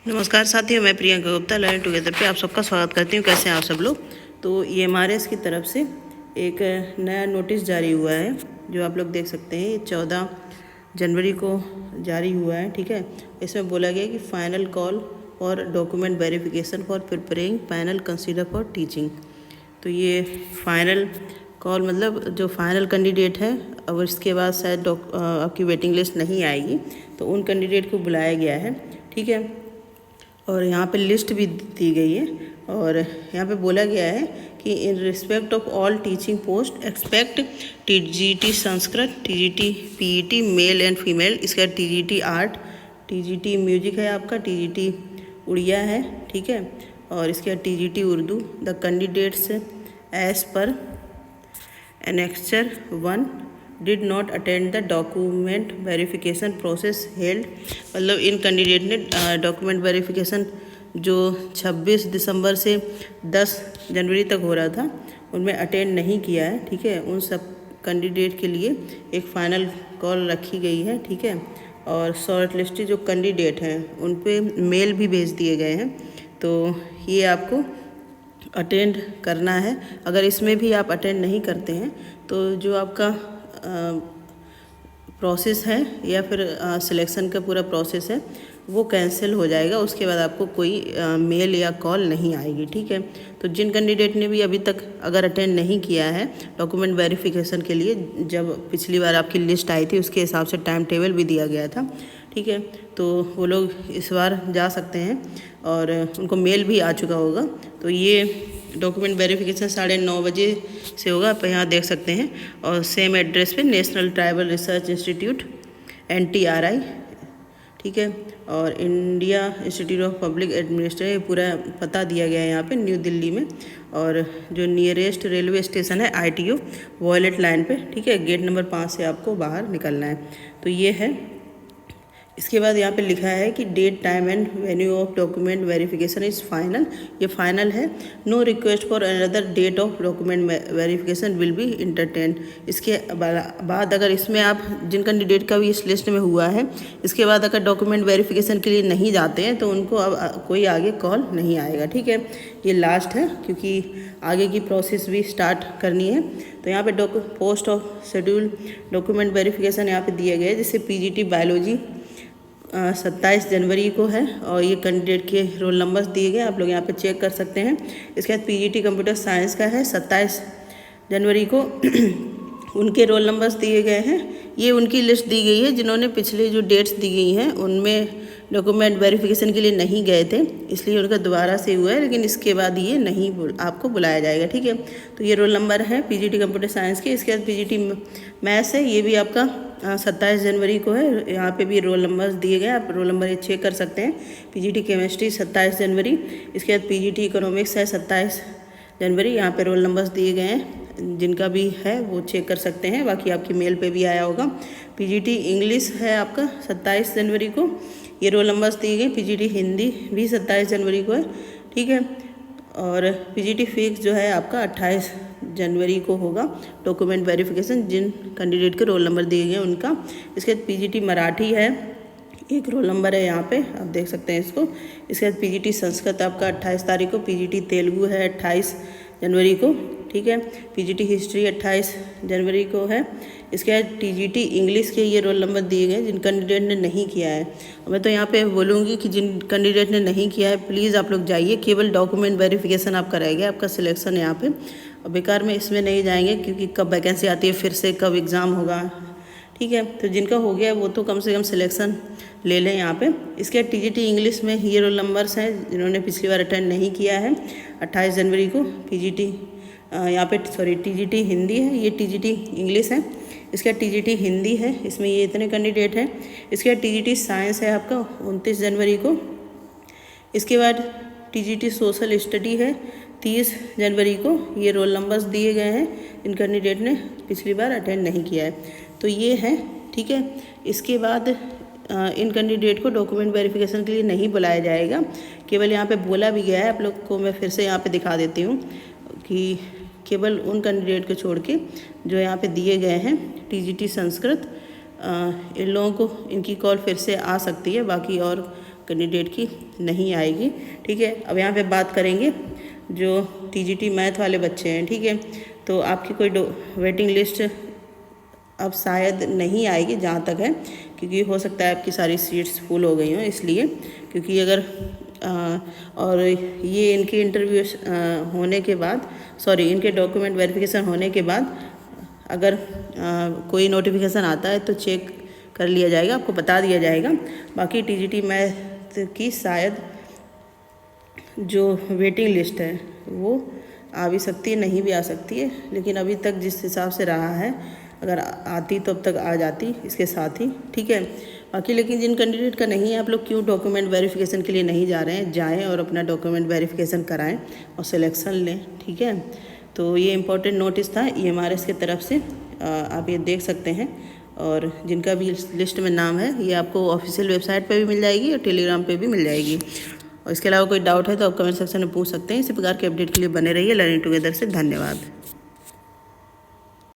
नमस्कार साथियों, मैं प्रियंका गुप्ता लर्न टुगेदर पे आप सबका स्वागत करती हूँ। कैसे हैं आप सब लोग। तो ये एमआरएस की तरफ से एक नया नोटिस जारी हुआ है जो आप लोग देख सकते हैं। ये 14 जनवरी को जारी हुआ है। ठीक है, इसमें बोला गया कि final call for document verification for preparing panel consider for teaching. तो ये फाइनल कॉल मतलब जो फाइनल कैंडिडेट है, अब इसके बाद शायद आपकी वेटिंग लिस्ट नहीं आएगी, तो उन कैंडिडेट को बुलाया गया है। ठीक है, और यहाँ पे लिस्ट भी दी गई है और यहाँ पे बोला गया है कि in respect of all teaching post expect TGT Sanskrit, TGT PET male and female, इसका टीजीटी आर्ट, टीजीटी म्यूजिक है आपका, टीजीटी उड़िया है। ठीक है, और इसके बाद TGT Urdu. The candidates as per annexure 1 did not attend the document verification process held. मतलब इन कैंडिडेट ने डॉक्यूमेंट वेरिफिकेशन जो 26 दिसंबर से 10 जनवरी तक हो रहा था उनमें अटेंड नहीं किया है। ठीक है, उन सब कैंडिडेट के लिए एक फ़ाइनल कॉल रखी गई है। ठीक है, और शॉर्ट लिस्टेड जो कैंडिडेट हैं उन पे मेल भी भेज दिए गए हैं। तो ये आपको अटेंड करना है। अगर इसमें भी आप अटेंड नहीं करते हैं तो जो आपका प्रोसेस है या फिर सिलेक्शन का पूरा प्रोसेस है वो कैंसिल हो जाएगा। उसके बाद आपको कोई मेल या कॉल नहीं आएगी। ठीक है, तो जिन कैंडिडेट ने भी अभी तक अगर अटेंड नहीं किया है डॉक्यूमेंट वेरिफिकेशन के लिए, जब पिछली बार आपकी लिस्ट आई थी उसके हिसाब से टाइम टेबल भी दिया गया था। ठीक है, तो वो लोग इस बार जा सकते हैं और उनको मेल भी आ चुका होगा। तो ये डॉक्यूमेंट वेरिफिकेशन 9:30 बजे से होगा, आप यहाँ देख सकते हैं। और सेम एड्रेस पे national tribal research institute NTRI। ठीक है, और India institute of public administration, पूरा पता दिया गया है यहाँ पे न्यू दिल्ली में। और जो नियरेस्ट रेलवे स्टेशन है ITO वॉयलेट लाइन पे। ठीक है, गेट नंबर 5 से आपको बाहर निकलना है। तो ये है। इसके बाद यहाँ पे लिखा है कि date time and venue of document verification is final. ये फाइनल है। No request for another date of document verification will be entertain. इसके बाद अगर इसमें आप जिन कैंडिडेट का भी इस लिस्ट में हुआ है, इसके बाद अगर डॉक्यूमेंट वेरिफिकेशन के लिए नहीं जाते हैं तो उनको अब कोई आगे कॉल नहीं आएगा। ठीक है, ये लास्ट है क्योंकि आगे की प्रोसेस भी स्टार्ट करनी है। तो यहाँ पे post of schedule document verification यहाँ पे दिए गए, जैसे PGT बायोलॉजी 27 जनवरी को है और ये कैंडिडेट के रोल नंबर्स दिए गए, आप लोग यहाँ पे चेक कर सकते हैं। इसके बाद PGT कंप्यूटर साइंस का है 27 जनवरी को उनके रोल नंबर्स दिए गए हैं। ये उनकी लिस्ट दी गई है जिन्होंने पिछले जो डेट्स दी गई हैं उनमें डॉक्यूमेंट वेरिफिकेशन के लिए नहीं गए थे, इसलिए उनका दोबारा से हुआ है, लेकिन इसके बाद ये नहीं आपको बुलाया जाएगा। ठीक है, तो ये रोल नंबर है PGT कंप्यूटर साइंस के। इसके बाद PGT मैथ्स है, ये भी आपका 27 जनवरी को है। यहाँ पे भी रोल नंबर्स दिए गए, आप रोल नंबर ये चेक कर सकते हैं। PGT केमिस्ट्री 27 जनवरी। इसके बाद PGT इकोनॉमिक्स है 27 जनवरी। यहाँ पे रोल नंबर्स दिए गए हैं, जिनका भी है वो चेक कर सकते हैं, बाकी आपकी मेल पे भी आया होगा। PGT इंग्लिश है आपका 27 जनवरी को, ये रोल नंबर्स दिए गए। PGT हिंदी भी 27 जनवरी को है। ठीक है, और PGT फिक्स जो है आपका 28 जनवरी को होगा डॉक्यूमेंट वेरिफिकेशन, जिन कैंडिडेट के रोल नंबर दिए गए उनका। इसके बाद PGT मराठी है, एक रोल नंबर है यहाँ पे, आप देख सकते हैं इसको। इसके बाद PGT संस्कृत आपका 28 तारीख को। PGT तेलुगु है 28 जनवरी को। ठीक है, PGT हिस्ट्री 28 जनवरी को है। इसके बाद TGT इंग्लिश के ये रोल नंबर दिए गए जिन कैंडिडेट ने नहीं किया है। मैं तो यहाँ पे बोलूँगी कि जिन कैंडिडेट ने नहीं किया है प्लीज़ आप लोग जाइए, केवल डॉक्यूमेंट वेरिफिकेशन आपका रह गया, आपका सिलेक्शन यहाँ पे। और बेकार में इसमें नहीं जाएंगे क्योंकि कब वैकेंसी आती है, फिर से कब एग्ज़ाम होगा। ठीक है, तो जिनका हो गया वो तो कम से कम सिलेक्शन ले लें यहाँ पे। इसके बाद TGT इंग्लिश में ये रोल नंबर्स हैं जिन्होंने पिछली बार अटेंड नहीं किया है 28 जनवरी को। PGT यहाँ पे TGT हिंदी है, ये TGT इंग्लिश है। इसके बाद TGT हिंदी है, इसमें ये इतने कैंडिडेट हैं। इसके बाद TGT साइंस है आपका 29 जनवरी को। इसके बाद TGT सोशल स्टडी है 30 जनवरी को। ये रोल नंबर्स दिए गए हैं इन कैंडिडेट ने पिछली बार अटेंड नहीं किया है। तो ये है। ठीक है, इसके बाद इन कैंडिडेट को डॉक्यूमेंट वेरिफिकेशन के लिए नहीं बुलाया जाएगा, केवल यहाँ पे बोला भी गया है। आप लोग को मैं फिर से यहाँ पे दिखा देती हूँ कि केवल उन कैंडिडेट को छोड़ के जो यहाँ पे दिए गए हैं TGT संस्कृत, इन लोगों को इनकी कॉल फिर से आ सकती है, बाकी और कैंडिडेट की नहीं आएगी। ठीक है, अब यहाँ पे बात करेंगे जो टीजीटी मैथ वाले बच्चे हैं। ठीक है, तो आपकी कोई वेटिंग लिस्ट अब शायद नहीं आएगी जहाँ तक है, क्योंकि हो सकता है आपकी सारी सीट्स फुल हो गई हों इसलिए। क्योंकि अगर और ये इनके इंटरव्यू होने के बाद, सॉरी इनके डॉक्यूमेंट वेरिफिकेशन होने के बाद अगर कोई नोटिफिकेशन आता है तो चेक कर लिया जाएगा, आपको बता दिया जाएगा। बाकी टीजीटी मैथ की शायद जो वेटिंग लिस्ट है वो आ भी सकती है, नहीं भी आ सकती है, लेकिन अभी तक जिस हिसाब से रहा है अगर आती तो अब तक आ जाती इसके साथ ही। ठीक है, बाकी लेकिन जिन कैंडिडेट का नहीं है, आप लोग क्यों डॉक्यूमेंट वेरिफिकेशन के लिए नहीं जा रहे हैं, जाएं और अपना डॉक्यूमेंट वेरिफिकेशन कराएं और सिलेक्शन लें। ठीक है, तो ये इम्पोर्टेंट नोटिस था EMRS की तरफ से, आप ये देख सकते हैं। और जिनका भी लिस्ट में नाम है ये आपको ऑफिशियल वेबसाइट पे भी मिल जाएगी और टेलीग्राम पे भी मिल जाएगी। और इसके अलावा कोई डाउट है तो आप कमेंट सेक्शन में पूछ सकते हैं। इसी प्रकार के अपडेट के लिए बने रहिए लर्निंग टुगेदर से। धन्यवाद।